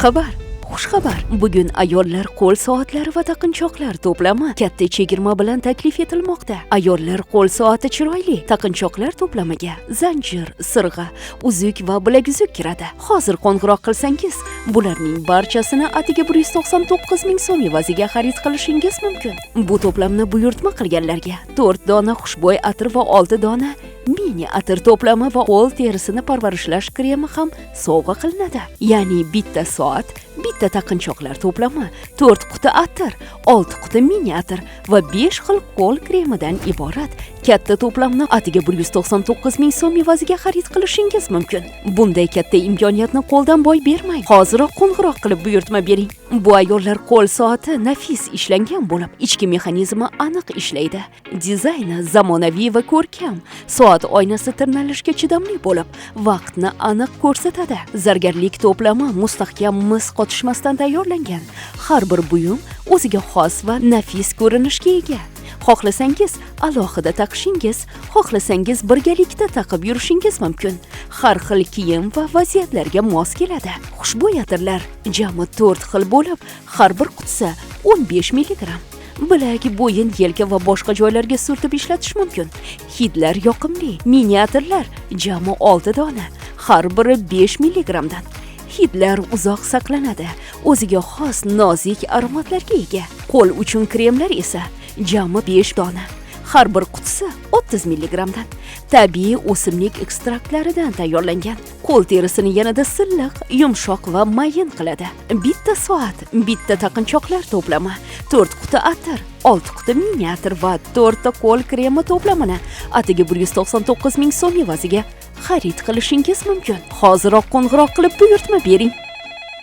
Marhabar. Xushxabar. Bugun ayollar qo'l soatlari va taqinchoqlar to'plami katta chegirma bilan taklif etilmoqda. Ayollar qo'l soati chiroyli taqinchoqlar to'plamiga zanjir, sirg'a, uzuk va bilaguzuk kiradi. Hozir qo'ng'iroq qilsangiz, bularning barchasini atiga 199 ming so'm evaziga xarid qilishingiz mumkin. Bu to'plamni buyurtma qilganlarga 4 dona xushbo'y atir va 6 dona mini atir to'plami va qo'l terisini parvarishlash kremi ham sovg'a qilinadi. Ya'ni bitta soat, bitta taqinchoqlar to'plami, 4 quti atir, 6 quti mini atir va 5 xil qo'l kremidan iborat katta to'plamni atiga 199 ming so'm evaziga xarid qilishingiz mumkin. Bunday katta imkoniyatni qo'ldan boy bermang. Hoziroq qo'ng'iroq qilib buyurtma bering. Bu ayollar qo'l soati nafis ishlangan bo'lib, ichki mexanizmi aniq ishlaydi. Dizayni zamonaviy va ko'rkam. Soat oynasi tirnalishga chidamli bo'lib, vaqtni aniq ko'rsatadi. Zargarlik to'plami mustahkam mis qotishmasdan tayyorlangan. Har bir buyum o'ziga xos va nafis ko'rinishga ega. Xohlasangiz alohida taqishingiz, xohlasangiz birgalikda taqib yurishingiz mumkin. Har xil kiyim va vaziyatlarga mos keladi. Xushbo'y atirlar jami 4 xil bo'lib, har bir qutisi 15 milligram. Bilak, bo'yin, yelka va boshqa joylarga surtib ishlatish mumkin. Hidlar yoqimli. Mini atirlar jami 6 dona, har biri 5 milligramdan. Hidlar uzoq saqlanadi. O'ziga xos nozik aromatlarga ega. Qo'l uchun kremlar esa jami 5 dona. Har bir qutisi 30 milligramdan. Tabiiy o'simlik ekstraktlaridan tayyorlangan. Qo'l terisini yanada silliq, yumshoq va mayin qiladi. Bitta soat, bitta taqinchoqlar to'plami, 4 quti atir, 6 quti mini atir va 4 ta qo'l kremi to'plamini atiga 199 ming so'm evaziga xarid qilishingiz mumkin. Hoziroq qo'ng'iroq qilib buyurtma bering.